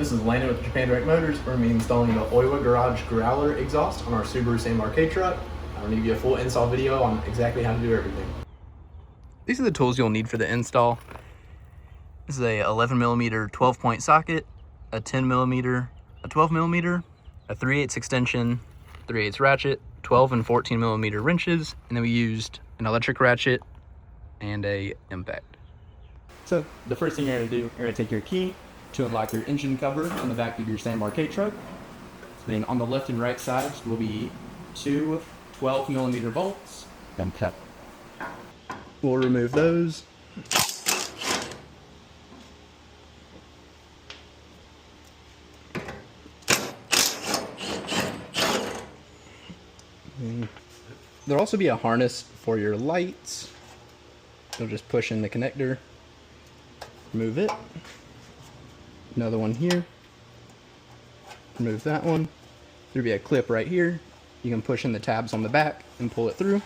This is Landon with Japan Direct Motors. We're going to be installing the Oiwa Garage Growler exhaust on our Subaru Sambar truck. I'm going to give you a full install video on exactly how to do everything. These are the tools you'll need for the install. This is a 11mm 12-point socket, a 10mm, a 12mm, a 3/8 extension, 3/8 ratchet, 12 and 14mm wrenches, and then we used an electric ratchet and a impact. So the first thing you're going to do, you're going to take your key to unlock your engine cover on the back of your Sambar truck. Then on the left and right sides will be two 12mm bolts. We'll remove those. There'll also be a harness for your lights. You'll just push in the connector, remove it. Another one here. Remove that one. There'll be a clip right here. You can push in the tabs on the back and pull it through.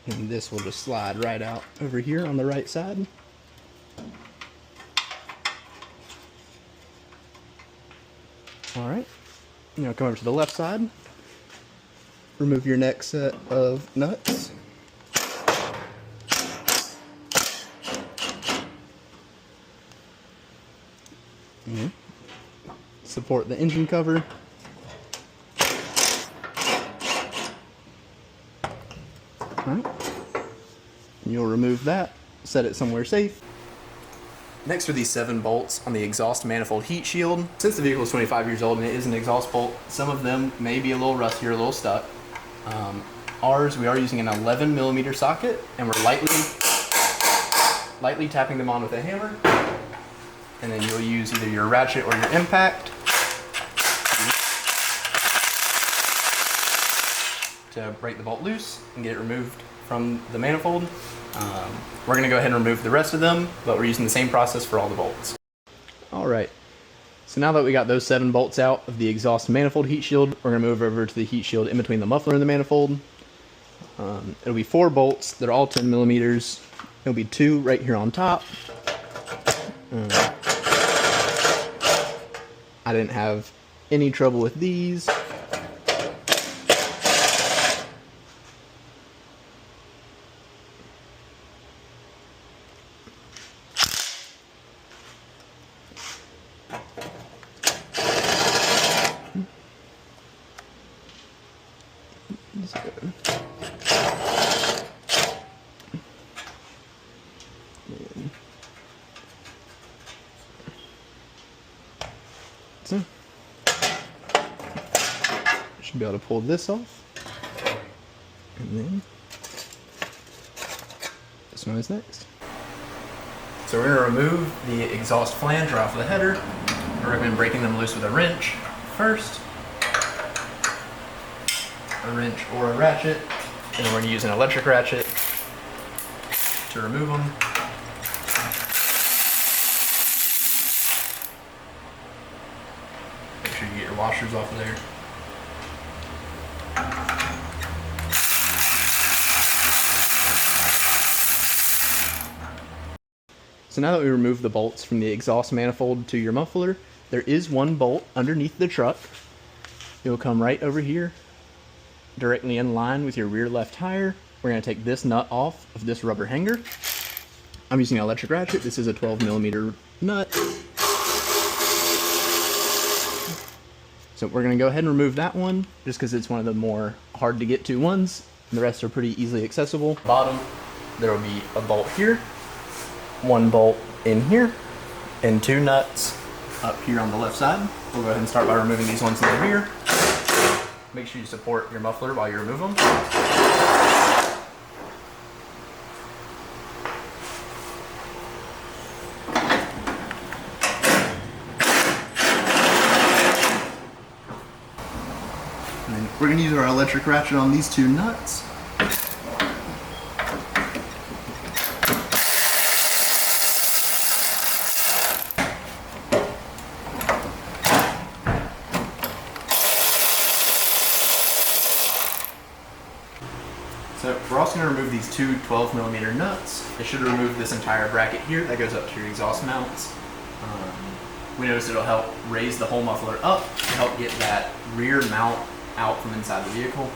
And this will just slide right out over here on the right side. Alright. Now come over to the left side. Remove your next set of nuts. Support the engine cover. Alright. You'll remove that, set it somewhere safe. Next are these 7 bolts on the exhaust manifold heat shield. Since the vehicle is 25 years old and it is an exhaust bolt, some of them may be a little rusty or a little stuck. Ours, we are using an 11mm socket, and we're lightly tapping them on with a hammer. And then you'll use either your ratchet or your impact to break the bolt loose and get it removed from the manifold. We're going to go ahead and remove the rest of them, but we're using the same process for all the bolts. Alright, so now that we got those 7 bolts out of the exhaust manifold heat shield, we're going to move over to the heat shield in between the muffler and the manifold. It'll be 4 bolts, they're all 10mm. It'll be 2 right here on top. I didn't have any trouble with these. So, should be able to pull this off, and then this one is next. So we're going to remove the exhaust flanger off the header. I recommend breaking them loose with a wrench first, a wrench or a ratchet, and then we're going to use an electric ratchet to remove them. Make sure you get your washers off of there. So now that we removed the bolts from the exhaust manifold to your muffler, there is one bolt underneath the truck. It'll come right over here, directly in line with your rear left tire. We're going to take this nut off of this rubber hanger. I'm using an electric ratchet. This is a 12mm nut. So we're going to go ahead and remove that one, just because it's one of the more hard to get to ones. And the rest are pretty easily accessible. Bottom, there will be a bolt here, 1 bolt in here, and 2 nuts up here on the left side. We'll go ahead and start by removing these ones in the rear. Make sure you support your muffler while you remove them. And then we're going to use our electric ratchet on these 2 nuts. So we're also also going to remove these two 12mm nuts. It should remove this entire bracket here that goes up to your exhaust mounts. We noticed it'll help raise the whole muffler up to help get that rear mount out from inside the vehicle.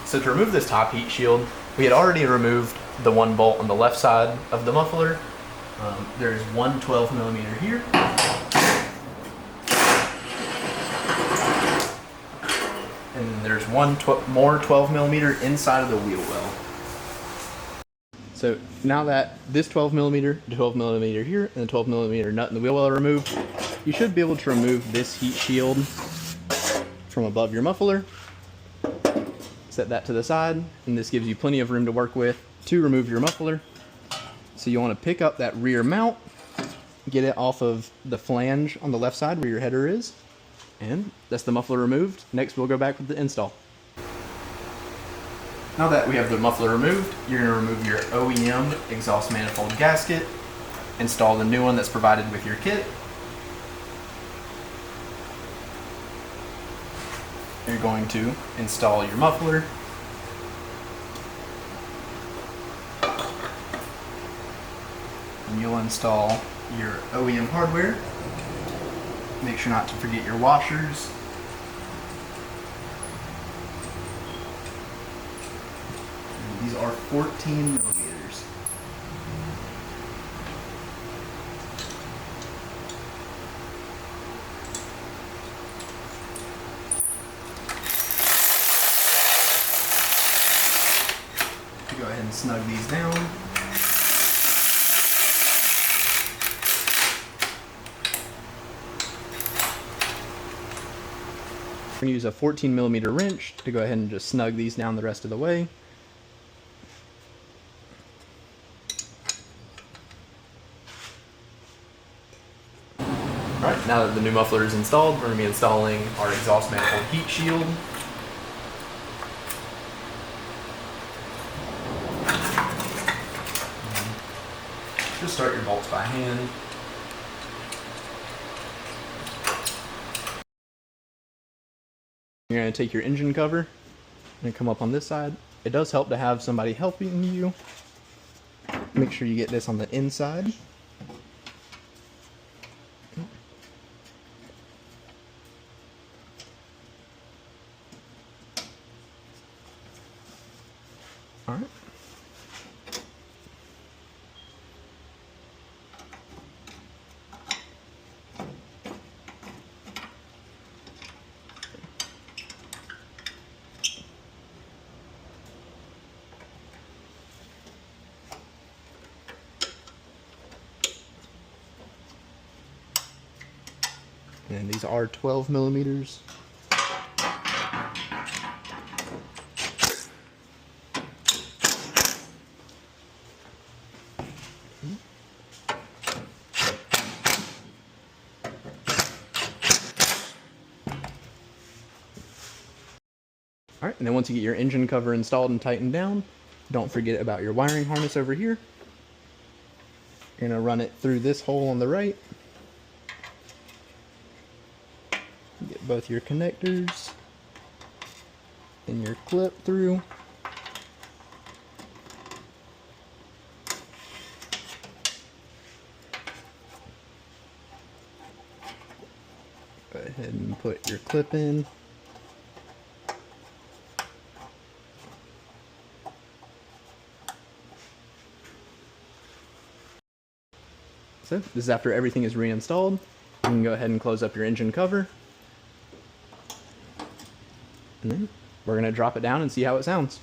So to remove this top heat shield, we had already removed the one bolt on the left side of the muffler. There's one 12mm here. And then there's one more 12mm inside of the wheel well. So now that this 12mm, the 12mm here, and the 12mm nut in the wheel well are removed, you should be able to remove this heat shield from above your muffler. Set that to the side, and this gives you plenty of room to work with to remove your muffler. So you want to pick up that rear mount, get it off of the flange on the left side where your header is, and that's the muffler removed. Next we'll go back with the install. Now that we have the muffler removed, you're going to remove your OEM exhaust manifold gasket, install the new one that's provided with your kit. You're going to install your muffler. And you'll install your OEM hardware. Make sure not to forget your washers. And these are 14mm. Go ahead and snug these down. We're going to use a 14mm wrench to go ahead and just snug these down the rest of the way. Alright, now that the new muffler is installed, we're going to be installing our exhaust manifold heat shield. Just start your bolts by hand. You're going to take your engine cover and come up on this side. It does help to have somebody helping you. Make sure you get this on the inside. All right. And these are 12mm. Alright, and then once you get your engine cover installed and tightened down, don't forget about your wiring harness over here. You're going to run it through this hole on the right. Get both your connectors and your clip through. Go ahead and put your clip in. So this is after everything is reinstalled. You can go ahead and close up your engine cover. And then we're going to drop it down and see how it sounds.